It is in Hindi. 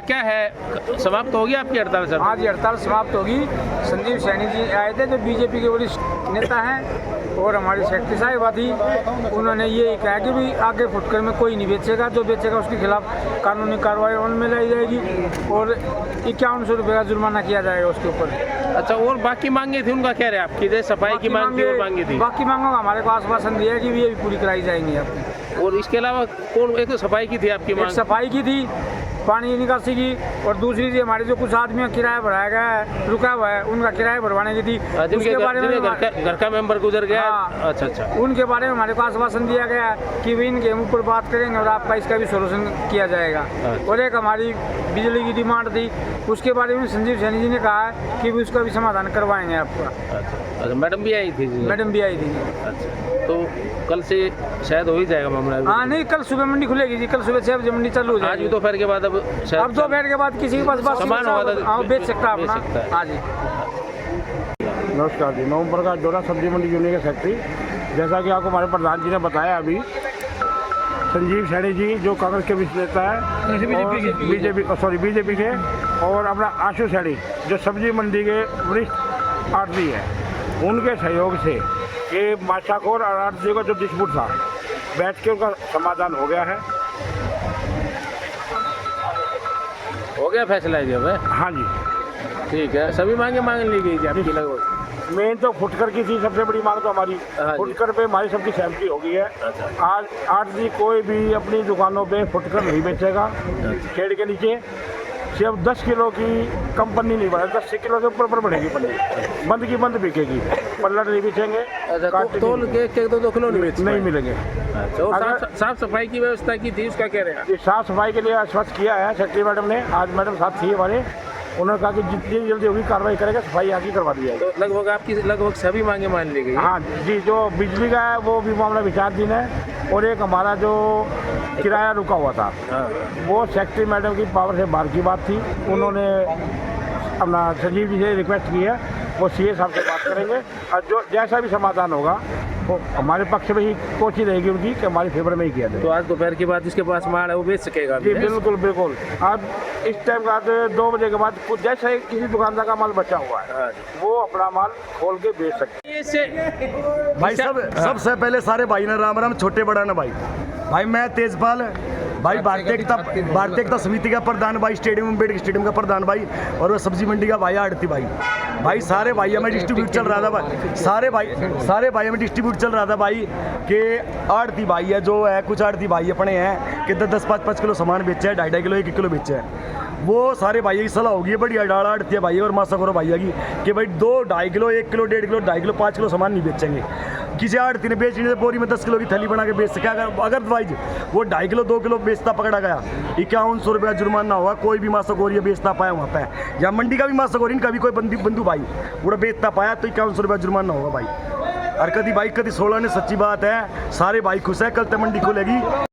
क्या है, समाप्त होगी आपकी हड़ताल सर? आज हड़ताल समाप्त होगी। संजीव सैनी जी आए थे जो बीजेपी के वरिष्ठ नेता हैं और हमारी सेक्रेटरी साहिबा थी। उन्होंने ये कहा कि भी आगे फुटकर में कोई नहीं बेचेगा, जो बेचेगा उसके खिलाफ कानूनी कार्रवाई अमल में लाई जाएगी और 5100 रुपये का जुर्माना किया जाएगा उसके ऊपर। अच्छा, और बाकी मांगे थी उनका क्या रहे आपकी? जैसे सफाई की मांगी थी। बाकी मांगों का हमारे को आश्वासन दिया कि ये भी पूरी कराई जाएंगी आपकी। और इसके अलावा कौन, एक तो सफाई की थी आपकी मांग? सफाई की थी, पानी निकासी की, और दूसरी थी हमारे जो कुछ आदमियों का किराया भराया गया है, रुका हुआ है, उनका किराया भरवाने की थी। उसके बारे में घर का मेंबर गुजर गया। हाँ, अच्छा, उनके बारे में हमारे को आश्वासन दिया गया है कि वे इनके ऊपर बात करेंगे और आपका इसका भी सोल्यूशन किया जाएगा। और एक हमारी बिजली की डिमांड थी, उसके बारे में संजीव सैनी जी ने कहा है कि भी उसका भी समाधान करवाएंगे आपका। अच्छा, मैडम भी आई थी? मैडम भी आई थी। अच्छा, तो कल से शायद हो ही जाएगा मामला? हाँ नहीं, कल सुबह मंडी खुलेगी जी, कल सुबह 6 बजे मंडी चालू हो जाएगी। आज भी दोपहर के बाद? अब दोपहर के बाद किसी के पास सामान होगा तो बेच सकता है अपना। हाँ जी, नमस्कार जी, नवंबर का दौरा सब्जी मंडी यूनियन के सेक्रेटरी। जैसा कि आपको हमारे प्रधान जी ने बताया अभी, संजीव सैनी जी जो कांग्रेस के विश्व नेता है, बीजेपी के, और अपना आशु सैनी जो सब्जी मंडी के वरिष्ठ आड़ती है, उनके सहयोग से ये माशाखोर और आड़ती का जो डिस्प्यूट था बैठ के उनका समाधान हो गया है। हो गया फैसला है जब? हाँ जी, ठीक है। सभी मांग ली गई थी आपकी लगभग? मेन तो फुटकर की थी सबसे बड़ी मांग, तो हमारी फुटकर पे हमारी सबकी सहमति हो गई है। आज आड़ती कोई भी अपनी दुकानों पे फुटकर नहीं बेचेगा। शेड के नीचे सिर्फ 10 किलो की कंपनी नहीं बढ़ेगी, 10 किलो के ऊपर बढ़ेगी पन्नी, बंद की बंद बिकेगी, पल्लट नहीं बेचेंगे। तोल के 2 किलो नहीं मिलेंगे। और साफ सफाई की व्यवस्था की थी, उसका कह रहे हैं? साफ सफाई के लिए आश्वस्त किया है सेक्रेटरी मैडम ने। आज मैडम साथ थी हमारे, उन्होंने कहा कि जितनी जल्दी होगी कार्रवाई करेगा, सफाई आगे करवा दी जाएगी। तो लगभग आपकी सभी मांगे मान ली गई? हाँ जी, जो बिजली का है वो भी मामला विचाराधीन है, और एक हमारा जो किराया रुका हुआ था वो सेक्रेटरी मैडम की पावर से बाहर की बात थी। उन्होंने अपना संजीव जी से रिक्वेस्ट की है, वो सीए साहब से बात करेंगे और जो जैसा भी समाधान होगा वो हमारे पक्ष में ही कोशिश रहेगी उनकी कि हमारे फेवर में ही किया जाए। तो आज दोपहर के बाद जिसके पास माल है वो बेच सकेगा? जी बिल्कुल। अब इस टाइम का 2 बजे के बाद कुछ जैसे किसी दुकानदार का माल बचा हुआ है वो अपना माल खोल के बेच सकते हैं। भाई सबसे पहले सारे भाई ना राम राम, छोटे बड़ा ना भाई मैं तेजपाल भाई, भारतीय एकता समिति का प्रधान भाई, अम्बेडकर स्टेडियम का प्रधान भाई, और वो सब्जी मंडी का भाई आड़ती भाई सारे भाई हमें डिस्ट्रीब्यूट चल रहा था भाई, सारे भाई हमें डिस्ट्रीब्यूट चल रहा था भाई कि आड़ती भाई है जो है, कुछ आड़ती भाई अपने हैं कि 10 5 किलो सामान बेचे है, 2.5 किलो 1 किलो बेचे है। वो सारे भाई की सलाह होगी बढ़िया डाला आड़ती है भाई और मासा करो भाई की कि भाई 2-2.5 kilo 1 kilo 1.5 kilo 2.5 kilo 5 kilo सामान नहीं बेचेंगे। किसी आड़ती ने बेचने से बोरी में 10 किलो की थैली बना के बेच सके। अगर वाइज वो 2.5 किलो 2 किलो बेचता पकड़ा गया, 5100 रुपये का जुर्माना होगा। कोई भी मासाखोरी बेचता पाया वहाँ पे, या मंडी का भी मासाखोरी इनका भी कोई बंधु भाई पूरा बेचता पाया तो 5100 रुपये जुर्माना होगा भाई। और कभी भाई कभी 16 ने सच्ची बात है, सारे भाई खुश है, कल तक मंडी खुलेगी।